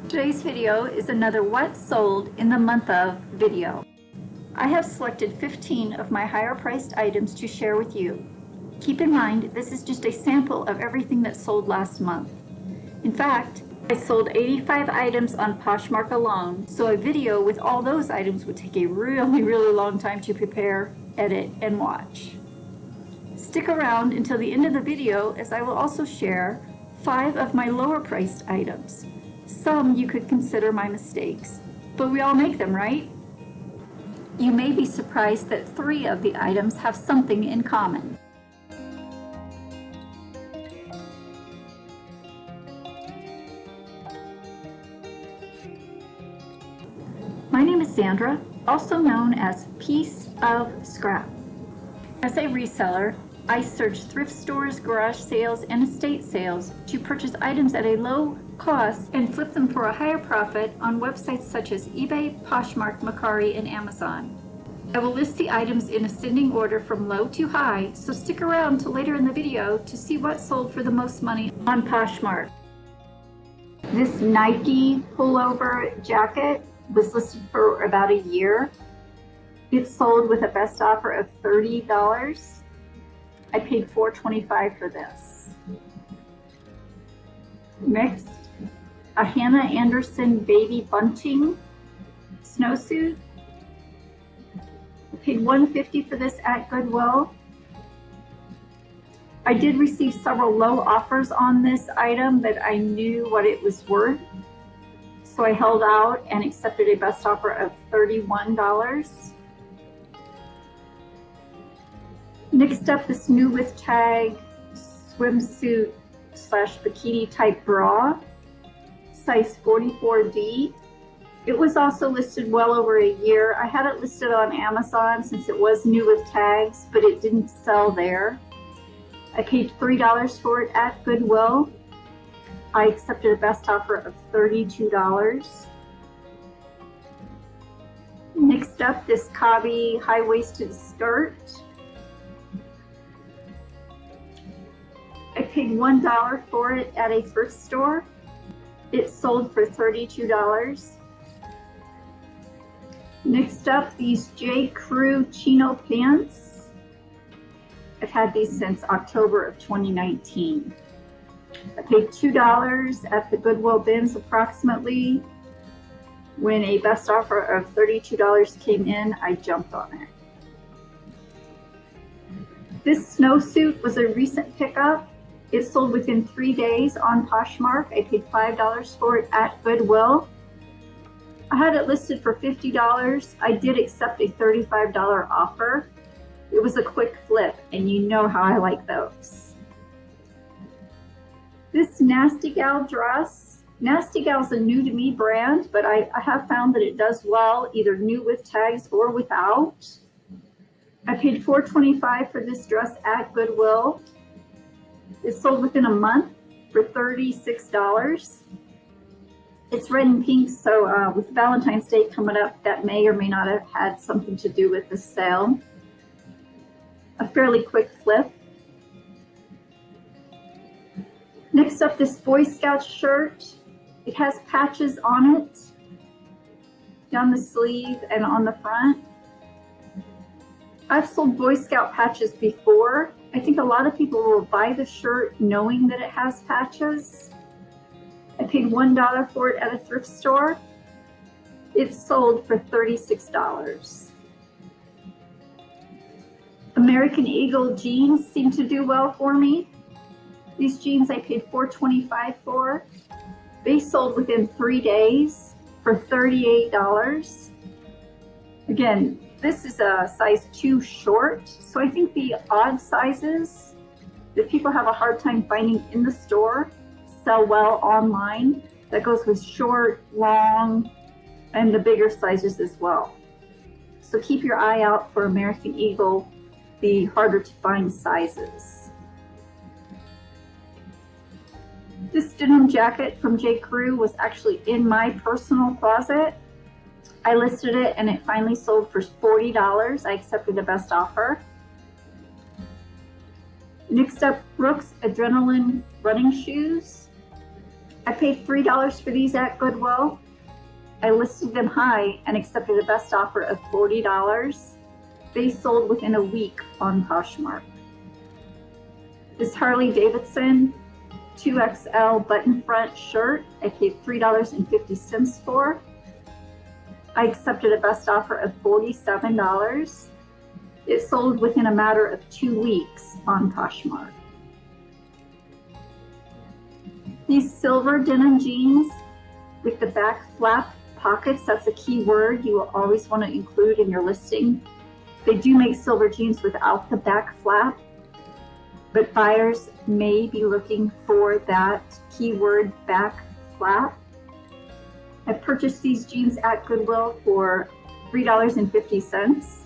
Today's video is another What Sold in the Month of video. I have selected 15 of my higher priced items to share with you. Keep in mind, this is just a sample of everything that sold last month. In fact, I sold 85 items on Poshmark alone, so a video with all those items would take a really long time to prepare, edit, and watch. Stick around until the end of the video, as I will also share 5 of my lower priced items. Some you could consider my mistakes, but we all make them, right? You may be surprised that 3 of the items have something in common. My name is Sandra, also known as Piece of Scrap. As a reseller, I search thrift stores, garage sales, and estate sales to purchase items at a low cost and flip them for a higher profit on websites such as eBay, Poshmark, Mercari, and Amazon. I will list the items in ascending order from low to high, so stick around till later in the video to see what sold for the most money on Poshmark. This Nike pullover jacket was listed for about a year. It sold with a best offer of $30. I paid $4.25 for this. Next, a Hannah Anderson baby bunting snowsuit. I paid $1.50 for this at Goodwill. I did receive several low offers on this item, but I knew what it was worth, so I held out and accepted a best offer of $31. Next up, this new with tag swimsuit / bikini type bra, size 44D. It was also listed well over a year. I had it listed on Amazon since it was new with tags, but it didn't sell there. I paid $3 for it at Goodwill. I accepted a best offer of $32. Next up, this Kabi high-waisted skirt. I paid $1 for it at a thrift store. It sold for $32. Next up, these J. Crew chino pants. I've had these since October of 2019. I paid $2 at the Goodwill bins approximately. When a best offer of $32 came in, I jumped on it. This snowsuit was a recent pickup. It sold within 3 days on Poshmark. I paid $5 for it at Goodwill. I had it listed for $50. I did accept a $35 offer. It was a quick flip, and you know how I like those. This Nasty Gal dress. Nasty Gal's a new to me brand, but I have found that it does well, either new with tags or without. I paid $4.25 for this dress at Goodwill. It sold within a month for $36. It's red and pink, so with Valentine's Day coming up, that may or may not have had something to do with the sale. A fairly quick flip. Next up, this Boy Scout shirt. It has patches on it, down the sleeve and on the front. I've sold Boy Scout patches before. I think a lot of people will buy the shirt knowing that it has patches. I paid $1 for it at a thrift store. It sold for $36. American Eagle jeans seem to do well for me. These jeans I paid $4.25 for. They sold within 3 days for $38. Again, this is a size 2 short, so I think the odd sizes that people have a hard time finding in the store sell well online. That goes with short, long, and the bigger sizes as well. So keep your eye out for American Eagle, the harder to find sizes. This denim jacket from J. Crew was actually in my personal closet. I listed it and it finally sold for $40. I accepted the best offer. Next up, Brooks Adrenaline running shoes. I paid $3 for these at Goodwill. I listed them high and accepted a best offer of $40. They sold within a week on Poshmark. This Harley Davidson 2XL button front shirt, I paid $3.50 for. I accepted a best offer of $47. It sold within a matter of 2 weeks on Poshmark. These silver denim jeans with the back flap pockets, that's a key word you will always want to include in your listing. They do make silver jeans without the back flap, but buyers may be looking for that keyword back flap. I purchased these jeans at Goodwill for $3.50.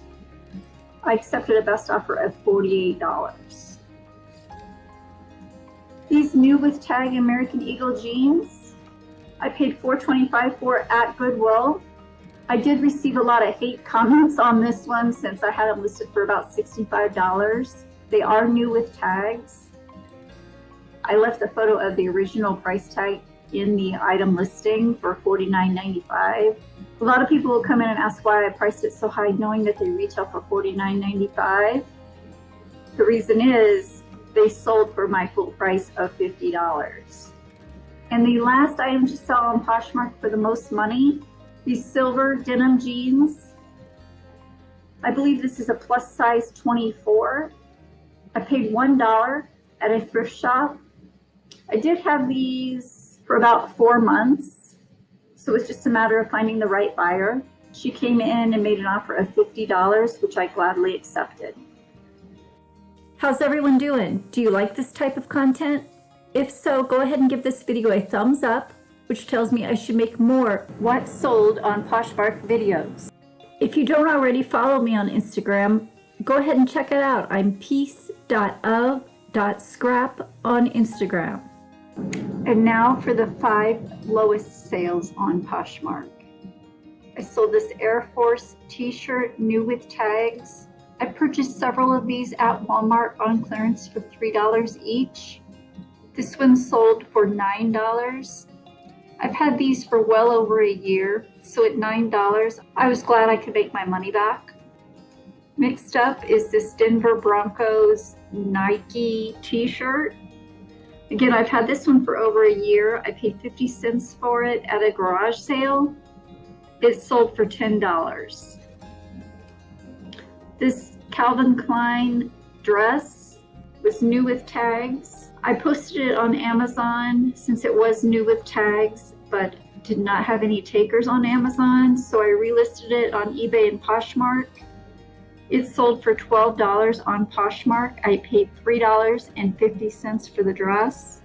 I accepted a best offer of $48. These new with tag American Eagle jeans, I paid $4.25 for at Goodwill. I did receive a lot of hate comments on this one since I had them listed for about $65. They are new with tags. I left a photo of the original price tag in the item listing for $49.95. A lot of people will come in and ask why I priced it so high knowing that they retail for $49.95. The reason is they sold for my full price of $50. And the last item to sell on Poshmark for the most money, these silver denim jeans. I believe this is a plus size 24. I paid $1 at a thrift shop. I did have these for about 4 months, so it's just a matter of finding the right buyer. She came in and made an offer of $50, which I gladly accepted. How's everyone doing? Do you like this type of content? If so, go ahead and give this video a thumbs up, which tells me I should make more what sold on Poshmark videos. If you don't already follow me on Instagram, go ahead and check it out. I'm piece.of.scrap on Instagram. And now for the 5 lowest sales on Poshmark. I sold this Air Force t-shirt, new with tags. I purchased several of these at Walmart on clearance for $3 each. This one sold for $9. I've had these for well over a year, so at $9, I was glad I could make my money back. Mixed up is this Denver Broncos Nike t-shirt. Again, I've had this one for over a year. I paid 50 cents for it at a garage sale. It sold for $10. This Calvin Klein dress was new with tags. I posted it on Amazon since it was new with tags, but did not have any takers on Amazon, so I relisted it on eBay and Poshmark. It sold for $12 on Poshmark. I paid $3.50 for the dress.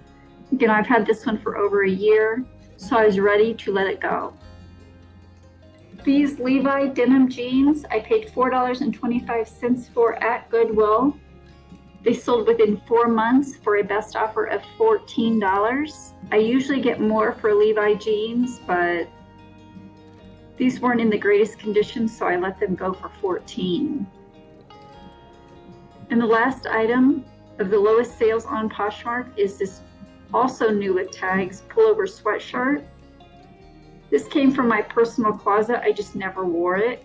Again, I've had this one for over a year, so I was ready to let it go. These Levi denim jeans, I paid $4.25 for at Goodwill. They sold within 4 months for a best offer of $14. I usually get more for Levi jeans, but these weren't in the greatest condition, so I let them go for $14. And the last item of the lowest sales on Poshmark is this also new with tags pullover sweatshirt. This came from my personal closet. I just never wore it.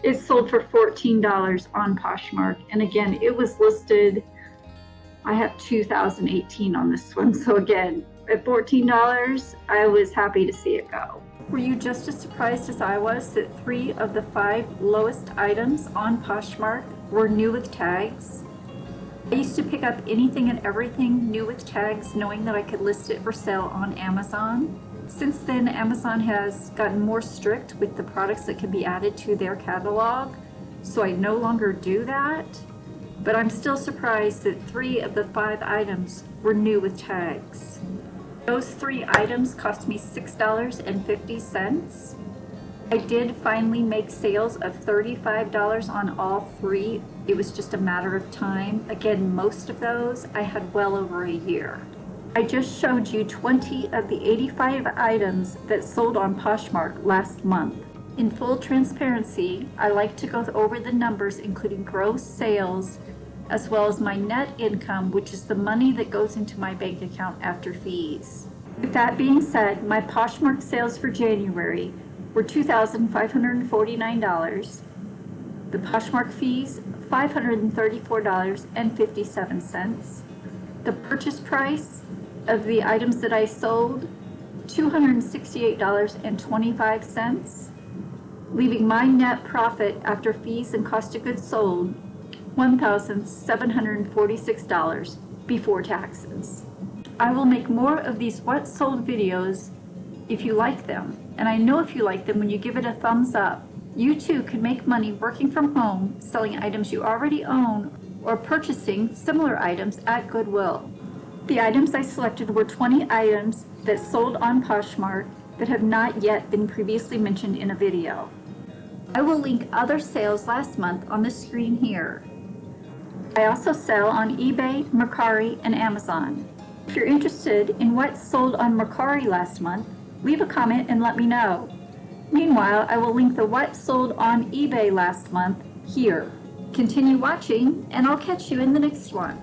It sold for $14 on Poshmark. And again, it was listed, I have 2018 on this one. So again, at $14, I was happy to see it go. Were you just as surprised as I was that 3 of the 5 lowest items on Poshmark were new with tags? I used to pick up anything and everything new with tags knowing that I could list it for sale on Amazon. Since then, Amazon has gotten more strict with the products that can be added to their catalog, so I no longer do that. But I'm still surprised that 3 of the 5 items were new with tags. Those 3 items cost me $6.50. I did finally make sales of $35 on all 3. It was just a matter of time. Again, most of those I had well over a year. I just showed you 20 of the 85 items that sold on Poshmark last month. In full transparency, I like to go over the numbers including gross sales as well as my net income, which is the money that goes into my bank account after fees. With that being said, my Poshmark sales for January were $2,549. The Poshmark fees, $534.57. The purchase price of the items that I sold, $268.25, leaving my net profit after fees and cost of goods sold, $1,746 before taxes. I will make more of these what sold videos if you like them, and I know if you like them when you give it a thumbs up. You too can make money working from home, selling items you already own, or purchasing similar items at Goodwill. The items I selected were 20 items that sold on Poshmark that have not yet been previously mentioned in a video. I will link other sales last month on the screen here. I also sell on eBay, Mercari, and Amazon. If you're interested in what sold on Mercari last month, leave a comment and let me know. Meanwhile, I will link the what sold on eBay last month here. Continue watching, and I'll catch you in the next one.